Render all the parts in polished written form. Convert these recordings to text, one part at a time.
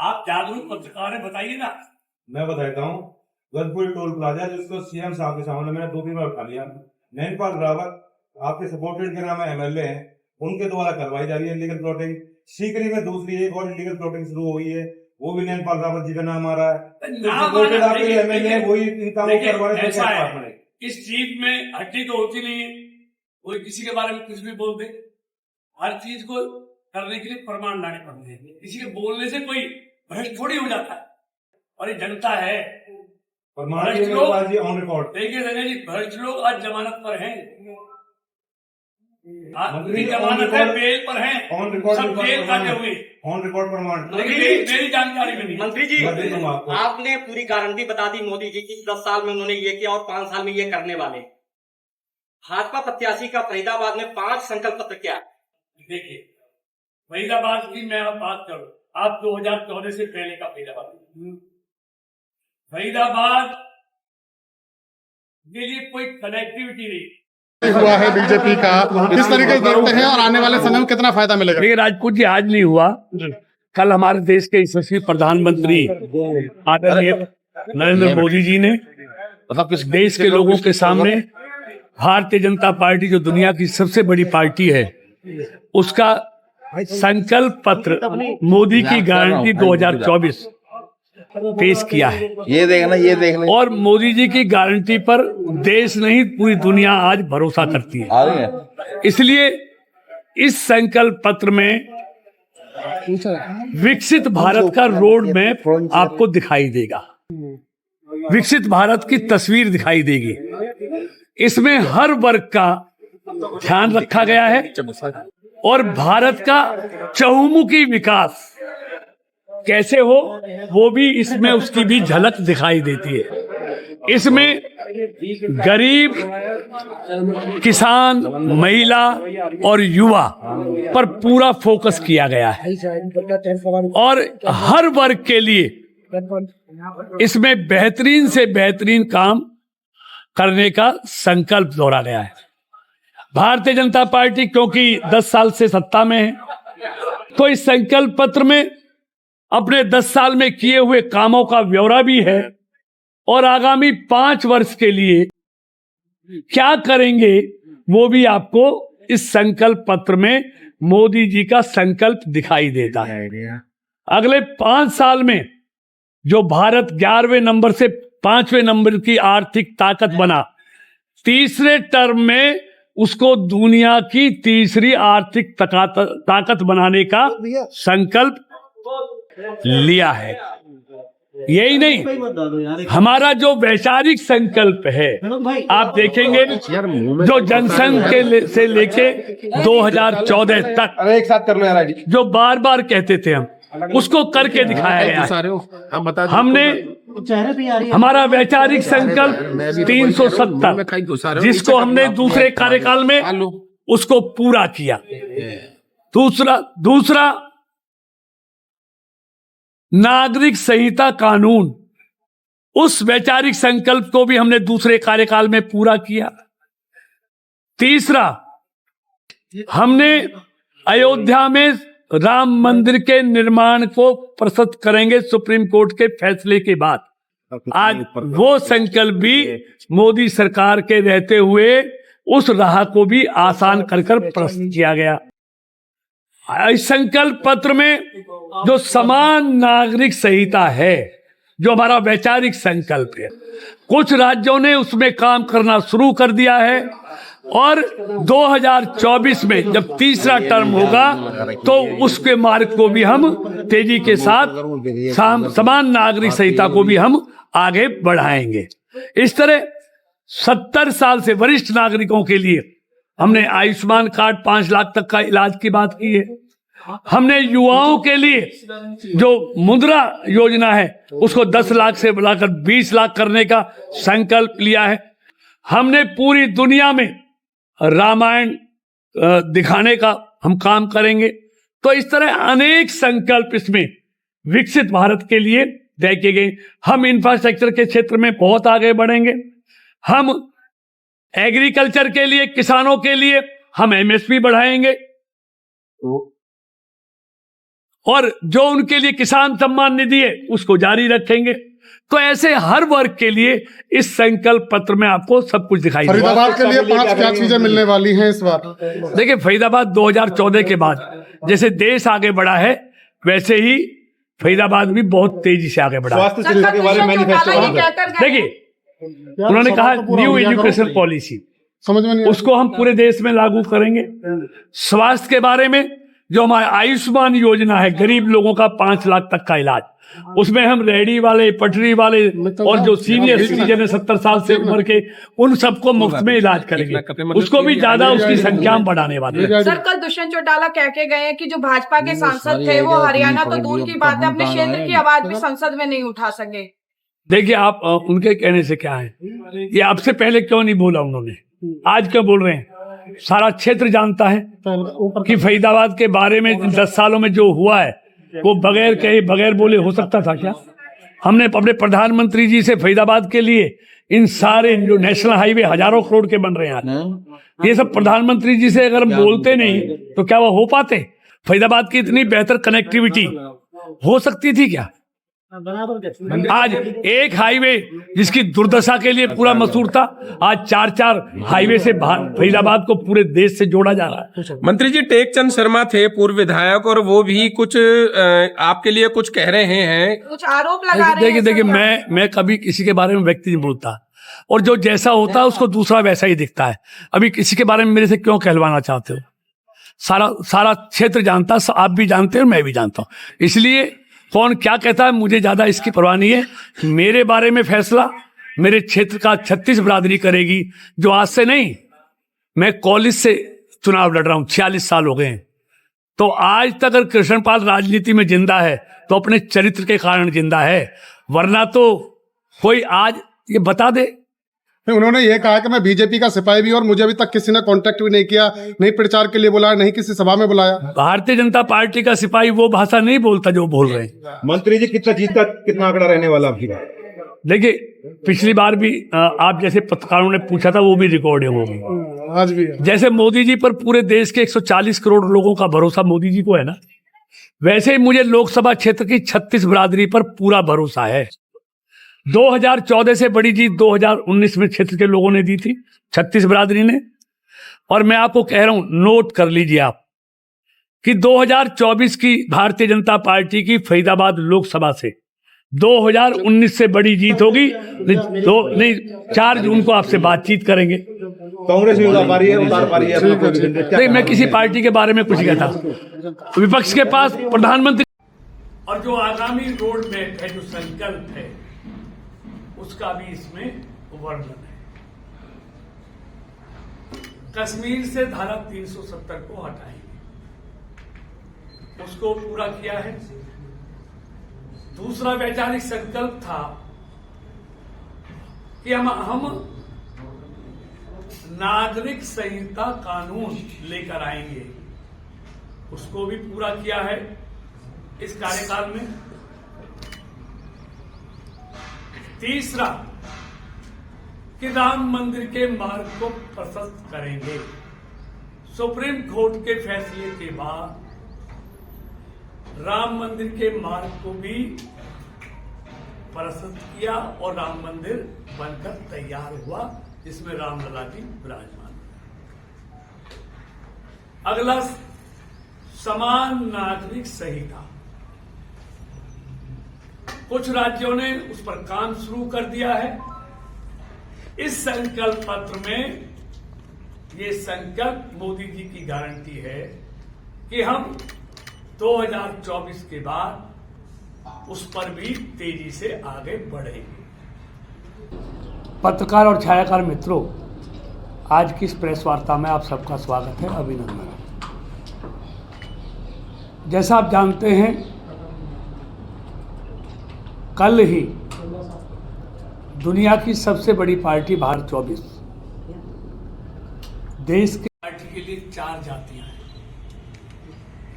आप जागरूक पत्रकार हैं, बताइए ना। मैं बताता हूँ, गजपुर टोल प्लाजा जिसको सीएम साहब के सामने मैंने 2-3 बार उठा लिया। नैनपाल रावत आपके सपोर्टेड के नाम एमएलए हैं, उनके द्वारा करवाई जा रही है इलीगल प्लॉटिंग। सीकरी में दूसरी एक और इलीगल प्लॉटिंग शुरू हुई है, वो भी नैनपाल रावत जी का नाम आ रहा है। सपोर्टेड आपके एमएलए वही इन कामों करवाने ऐसा है, इस चीज में हड्डी तो होती नहीं है, कोई किसी के बारे में कुछ भी बोल दे। हर चीज को करने के लिए प्रमाण लाने पड़ते हैं। किसी के बोलने से कोई भ्रष्ट थोड़ी हो जाता है। और ये जनता है, भ्रष्ट लोग ऑन रिकॉर्ड। देखिए रंजन जी, भ्रष्ट लोग आज जमानत पर हैं, जमानत है, बेल पर हैं, ऑन रिकॉर्ड, सब जेल काटे हुए, ऑन रिकॉर्ड प्रमाण। लेकिन मेरी जानकारी में नहीं। मंत्री जी, आपने पूरी गारंटी बता दी मोदी जी की 10 साल में उन्होंने ये किया और 5 साल में ये करने वाले। भाजपा प्रत्याशी का फरीदाबाद में 5 संकल्प पत्र क्या है? देखिए, फरीदाबाद की मैं आप बात करूं, आप 2014 से पहले का फरीदाबाद के लिए कोई कनेक्टिविटी नहीं हुआ है बीजेपी का, किस तरीके से देखते हैं और आने वाले समय में कितना फायदा मिलेगा? देखिए राजपूत जी, आज नहीं हुआ, कल हमारे देश के यशस्वी प्रधानमंत्री आदरणीय नरेंद्र मोदी जी ने देश के लोगों के सामने भारतीय जनता पार्टी, जो दुनिया की सबसे बड़ी पार्टी है, उसका संकल्प पत्र मोदी की गारंटी 2024 पेश किया है। ये देखना और मोदी जी की गारंटी पर देश नहीं पूरी दुनिया आज भरोसा करती है। इसलिए इस संकल्प पत्र में विकसित भारत का रोड मैप आपको दिखाई देगा, विकसित भारत की तस्वीर दिखाई देगी। इसमें हर वर्ग का ध्यान रखा गया है और भारत का चहुमुखी विकास कैसे हो वो भी इसमें उसकी भी झलक दिखाई देती है। इसमें गरीब, किसान, महिला और युवा पर पूरा फोकस किया गया है और हर वर्ग के लिए इसमें बेहतरीन से बेहतरीन काम करने का संकल्प दोहरा गया है। भारतीय जनता पार्टी क्योंकि 10 साल से सत्ता में है, तो इस संकल्प पत्र में अपने 10 साल में किए हुए कामों का ब्यौरा भी है और आगामी 5 वर्ष के लिए क्या करेंगे वो भी आपको इस संकल्प पत्र में मोदी जी का संकल्प दिखाई देता है। अगले 5 साल में जो भारत 11वें नंबर से 5वें नंबर की आर्थिक ताकत बना, तीसरे टर्म में उसको दुनिया की तीसरी आर्थिक ताकत बनाने का संकल्प लिया है। यही नहीं, हमारा जो वैचारिक संकल्प है, आप देखेंगे जो जनसंघ के से लेके 2014 तक एक साथ कर लो यार, जो बार बार कहते थे हम उसको करके दिखाया गया। हमने हमारा वैचारिक संकल्प 370 जिसको हमने दूसरे कार्यकाल में उसको पूरा किया। दूसरा नागरिक संहिता कानून, उस वैचारिक संकल्प को भी हमने दूसरे कार्यकाल में पूरा किया। तीसरा, हमने अयोध्या में राम मंदिर के निर्माण को प्रस्तुत करेंगे सुप्रीम कोर्ट के फैसले के बाद। आज वो संकल्प भी मोदी सरकार के रहते हुए उस राह को भी आसान कर प्रस्तुत किया गया। इस संकल्प पत्र में जो समान नागरिक संहिता है, जो हमारा वैचारिक संकल्प है, कुछ राज्यों ने उसमें काम करना शुरू कर दिया है और 2024 में जब तीसरा टर्म होगा तो उसके मार्ग को भी हम तेजी के साथ समान नागरिक संहिता को भी हम आगे बढ़ाएंगे। इस तरह 70 साल से वरिष्ठ नागरिकों के लिए हमने आयुष्मान कार्ड 5 लाख तक का इलाज की बात की है। हमने युवाओं के लिए जो मुद्रा योजना है उसको 10 लाख से बढ़ाकर 20 लाख करने का संकल्प लिया है। हमने पूरी दुनिया में रामायण दिखाने का हम काम करेंगे। तो इस तरह अनेक संकल्प इसमें विकसित भारत के लिए तय किए गए। हम इंफ्रास्ट्रक्चर के क्षेत्र में बहुत आगे बढ़ेंगे। हम एग्रीकल्चर के लिए, किसानों के लिए हम एमएसपी बढ़ाएंगे। और जो उनके लिए किसान सम्मान निधि है उसको जारी रखेंगे। तो ऐसे हर वर्ग के लिए इस संकल्प पत्र में आपको सब कुछ दिखाई देगा। फरीदाबाद के लिए 5 क्या चीजें मिलने वाली हैं इस बार? देखिए, फरीदाबाद 2014 के बाद जैसे देश आगे बढ़ा है वैसे ही फरीदाबाद भी बहुत तेजी से आगे बढ़ा है। स्वास्थ्य सुविधा के बारे में मैनिफेस्टो देखिए, उन्होंने कहा न्यू एजुकेशन पॉलिसी, समझ में नहीं उसको हम पूरे देश में लागू करेंगे। स्वास्थ्य के बारे में जो हमारा आयुष्मान योजना है, गरीब लोगों का 5 लाख तक का इलाज, उसमें हम रेहड़ी वाले, पटरी वाले और जो सीनियर सिटीजन है 70 साल से उम्र के, उन सबको मुफ्त में इलाज करेंगे। उसको भी ज्यादा उसकी संख्या में बढ़ाने वाले हैं। सर, कल दुष्यंत चौटाला कह के गए हैं कि जो भाजपा के सांसद थे वो हरियाणा तो दूर की बात है, अपने क्षेत्र की आवाज भी संसद में नहीं उठा सके। देखिए, आप उनके कहने से क्या है, ये आपसे पहले क्यों नहीं बोला उन्होंने, आज क्यों बोल रहे हैं? सारा क्षेत्र जानता है कि फरीदाबाद के बारे में 10 सालों में जो हुआ है वो बगैर कहे, बगैर बोले हो सकता था क्या? हमने अपने प्रधानमंत्री जी से फरीदाबाद के लिए इन सारे जो नेशनल हाईवे हजारों करोड़ के बन रहे हैं, ये सब प्रधानमंत्री जी से अगर हम बोलते नहीं तो क्या वो हो पाते? फरीदाबाद की इतनी बेहतर कनेक्टिविटी हो सकती थी क्या? आज एक हाईवे जिसकी दुर्दशा के लिए पूरा मशहूर था, आज 4 हाईवे से फरीदाबाद को पूरे देश से जोड़ा जा रहा है। मंत्री जी, टेकचंद शर्मा थे पूर्व विधायक, और वो भी कुछ आपके लिए कुछ कह रहे हैं, कुछ आरोप लगा रहे हैं। देखिए, मैं कभी किसी के बारे में व्यक्ति नहीं बोलता, और जो जैसा होता है उसको दूसरा वैसा ही दिखता है। अभी किसी के बारे में मेरे से क्यों कहलवाना चाहते हो? सारा क्षेत्र जानता, आप भी जानते हो, मैं भी जानता हूं। इसलिए कौन क्या कहता है मुझे ज्यादा इसकी परवाह नहीं है। मेरे बारे में फैसला मेरे क्षेत्र का 36 बिरादरी करेगी, जो आज से नहीं, मैं कॉलेज से चुनाव लड़ रहा हूं, 46 साल हो गए हैं। तो आज तक अगर कृष्णपाल राजनीति में जिंदा है तो अपने चरित्र के कारण जिंदा है, वरना तो कोई आज ये बता दे। उन्होंने ये कहा कि मैं बीजेपी का सिपाही भी हूं और मुझे अभी तक किसी ने कांटेक्ट भी नहीं किया, नहीं प्रचार के लिए बुलाया, नहीं किसी सभा में बुलाया। भारतीय जनता पार्टी का सिपाही वो भाषा नहीं बोलता जो बोल रहे हैं। मंत्री जी, कितना जीत का कितना आंकड़ा रहने वाला आपकी बात? देखिए, पिछली बार भी आप जैसे पत्रकारों ने पूछा था, वो भी रिकॉर्डिंग होगी। आज भी जैसे मोदी जी पर पूरे देश के 140 करोड़ लोगों का भरोसा मोदी जी को है ना, वैसे ही मुझे लोकसभा क्षेत्र की 36 बिरादरी पर पूरा भरोसा है। 2014 से बड़ी जीत 2019 में क्षेत्र के लोगों ने दी थी, 36 बिरादरी ने। और मैं आपको कह रहा हूं, नोट कर लीजिए आप कि 2024 की भारतीय जनता पार्टी की फरीदाबाद लोकसभा से 2019 से बड़ी जीत होगी। 4 जून को आपसे बातचीत करेंगे। कांग्रेस भी उतार पा रही है, उतार पा रही है। नहीं, मैं किसी पार्टी के बारे में कुछ नहीं कहता। विपक्ष के पास प्रधानमंत्री और जो आगामी रोड मैप है, जो संकल्प है, उसका भी इसमें वर्णन है। कश्मीर से धारा 370 को हटाएंगे, उसको पूरा किया है। दूसरा वैचारिक संकल्प था कि हम नागरिक संहिता कानून लेकर आएंगे, उसको भी पूरा किया है इस कार्यकाल में। तीसरा कि राम मंदिर के मार्ग को प्रशस्त करेंगे। सुप्रीम कोर्ट के फैसले के बाद राम मंदिर के मार्ग को भी प्रशस्त किया और राम मंदिर बनकर तैयार हुआ, जिसमें रामलला जी विराजमान। अगला, समान नागरिक संहिता। कुछ राज्यों ने उस पर काम शुरू कर दिया है। इस संकल्प पत्र में ये संकल्प मोदी जी की गारंटी है कि हम 2024 के बाद उस पर भी तेजी से आगे बढ़ेंगे। पत्रकार और छायाकार मित्रों, आज की इस प्रेस वार्ता में आप सबका स्वागत है, अभिनंदन। जैसा आप जानते हैं, कल ही दुनिया की सबसे बड़ी पार्टी भारत 24 देश की पार्टी के लिए 4 जातियां हैं,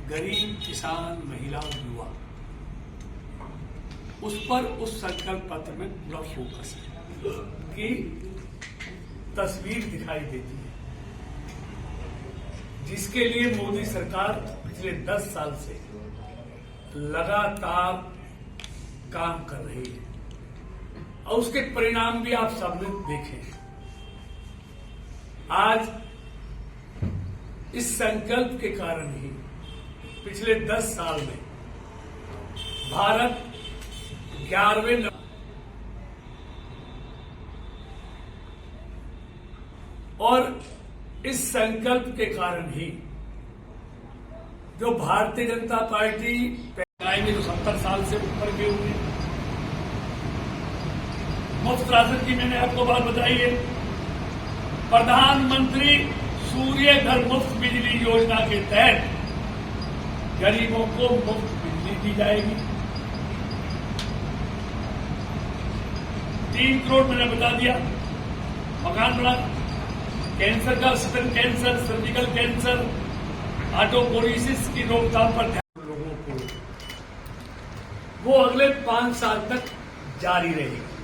गरीब, किसान, महिला और युवा। उस पर उस संकल्प पत्र में पूरा फोकस है कि तस्वीर दिखाई देती है, जिसके लिए मोदी सरकार पिछले 10 साल से लगातार काम कर रही है और उसके परिणाम भी आप सबने देखे हैं। आज इस संकल्प के कारण ही पिछले 10 साल में भारत 11वें नंबर और इस संकल्प के कारण ही जो भारतीय जनता पार्टी में जो 70 साल से ऊपर के हुए मुफ्त राशन की मैंने आपको बात बताई है। प्रधानमंत्री सूर्य घर मुफ्त बिजली योजना के तहत गरीबों को मुफ्त बिजली दी जाएगी। 3 करोड़ मैंने बता दिया मकान बना। कैंसर का स्तन कैंसर, सर्जिकल कैंसर, ऑटोपोलिसिस की रोकथाम पर ध्यान लोगों को वो अगले 5 साल तक जारी रहेगी।